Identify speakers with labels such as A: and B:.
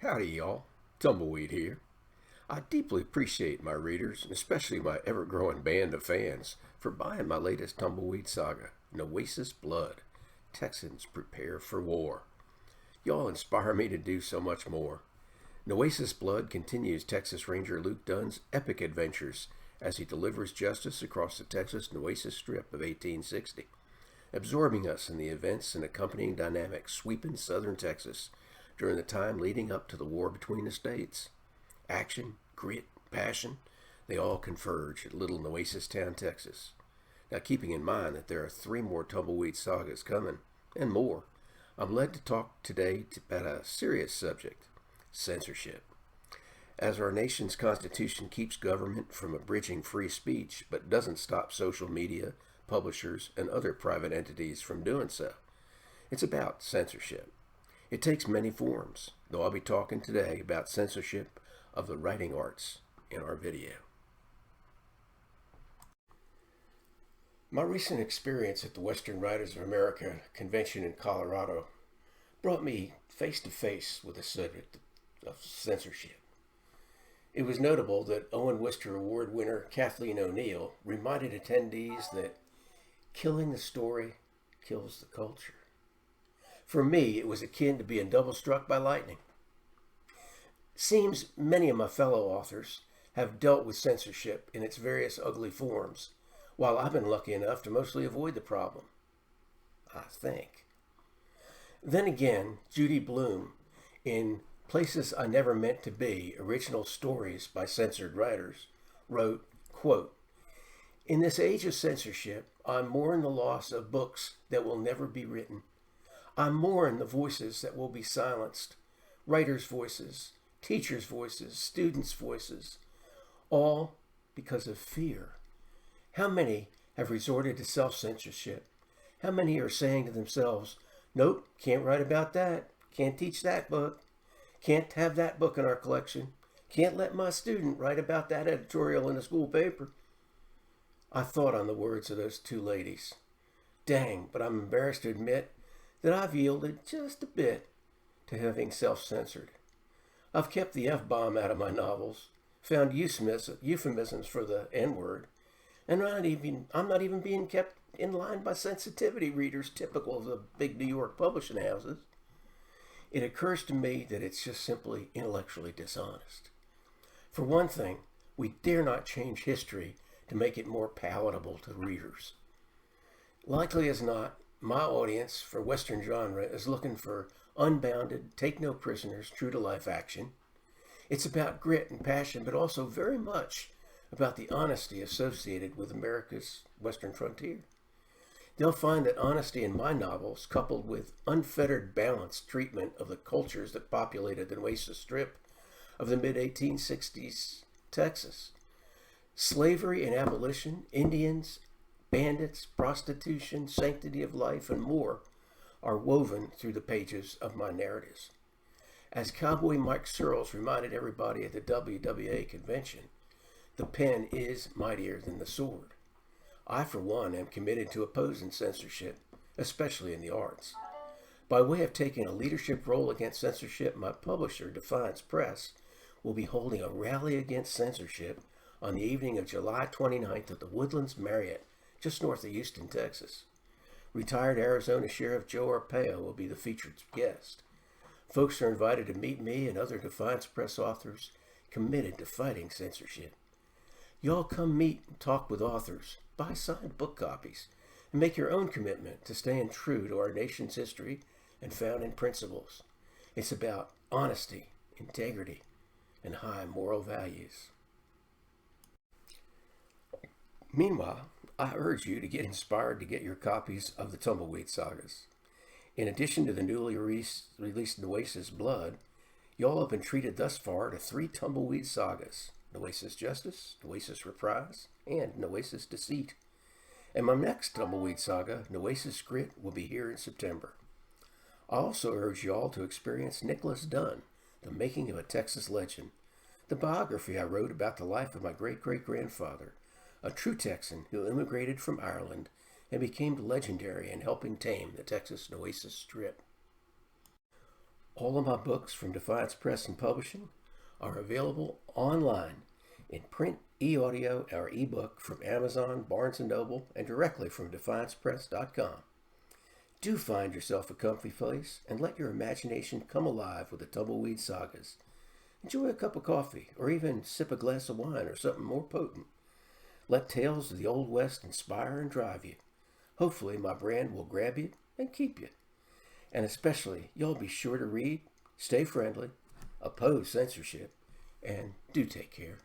A: Howdy, y'all. Tumbleweed here. I deeply appreciate my readers, and especially my ever-growing band of fans, for buying my latest Tumbleweed saga, Noasis Blood. Texans Prepare for War. Y'all inspire me to do so much more. Noasis Blood continues Texas Ranger Luke Dunn's epic adventures as he delivers justice across the Texas Noasis Strip of 1860, absorbing us in the events and accompanying dynamics sweeping southern Texas during the time leading up to the war between the states. Action, grit, passion, they all converge at Little Noasis Town, Texas. Now, keeping in mind that there are 3 more Tumbleweed sagas coming, and more, I'm led to talk today about a serious subject: censorship. As our nation's Constitution keeps government from abridging free speech, but doesn't stop social media, publishers, and other private entities from doing so, it's about censorship. It takes many forms, though I'll be talking today about censorship of the writing arts in our video. My recent experience at the Western Writers of America convention in Colorado brought me face to face with the subject of censorship. It was notable that Owen Wister Award winner Kathleen O'Neill reminded attendees that killing the story kills the culture. For me, it was akin to being double struck by lightning. Seems many of my fellow authors have dealt with censorship in its various ugly forms, while I've been lucky enough to mostly avoid the problem, I think. Then again, Judy Blume, in Places I Never Meant to Be, Original Stories by Censored Writers, wrote, quote, "In this age of censorship, I mourn the loss of books that will never be written. I mourn the voices that will be silenced, writers' voices, teachers' voices, students' voices, all because of fear. How many have resorted to self-censorship? How many are saying to themselves, nope, can't write about that, can't teach that book, can't have that book in our collection, can't let my student write about that editorial in the school paper?" I thought on the words of those 2 ladies. Dang, but I'm embarrassed to admit that I've yielded just a bit to having self-censored. I've kept the F-bomb out of my novels, found euphemisms for the N-word, and I'm not even being kept in line by sensitivity readers typical of the big New York publishing houses. It occurs to me that it's just simply intellectually dishonest. For one thing, we dare not change history to make it more palatable to readers. Likely as not, my audience for Western genre is looking for unbounded, take-no-prisoners, true-to-life action. It's about grit and passion, but also very much about the honesty associated with America's Western frontier. They'll find that honesty in my novels, coupled with unfettered, balanced treatment of the cultures that populated the Noasis Strip of the mid-1860s Texas, slavery and abolition, Indians, bandits, prostitution, sanctity of life, and more are woven through the pages of my narratives. As Cowboy Mike Searles reminded everybody at the WWA convention, the pen is mightier than the sword. I, for one, am committed to opposing censorship, especially in the arts. By way of taking a leadership role against censorship, my publisher, Defiance Press, will be holding a rally against censorship on the evening of July 29th at the Woodlands Marriott, just north of Houston, Texas. Retired Arizona Sheriff Joe Arpaio will be the featured guest. Folks are invited to meet me and other Defiance Press authors committed to fighting censorship. Y'all come meet and talk with authors, buy signed book copies, and make your own commitment to staying true to our nation's history and founding principles. It's about honesty, integrity, and high moral values. Meanwhile, I urge you to get inspired to get your copies of the Tumbleweed sagas. In addition to the newly released Noasis Blood, y'all have been treated thus far to 3 Tumbleweed sagas: Noasis Justice, Noasis Reprise, and Noasis Deceit. And my next Tumbleweed saga, Noasis Grit, will be here in September. I also urge y'all to experience Nicholas Dunn, The Making of a Texas Legend, the biography I wrote about the life of my great-great-grandfather, a true Texan who immigrated from Ireland and became legendary in helping tame the Texas Noasis Strip. All of my books from Defiance Press and Publishing are available online in print, e-audio, or ebook from Amazon, Barnes & Noble, and directly from DefiancePress.com. Do find yourself a comfy place and let your imagination come alive with the Tumbleweed Sagas. Enjoy a cup of coffee or even sip a glass of wine or something more potent. Let tales of the Old West inspire and drive you. Hopefully my brand will grab you and keep you. And especially, y'all be sure to read, stay friendly, oppose censorship, and do take care.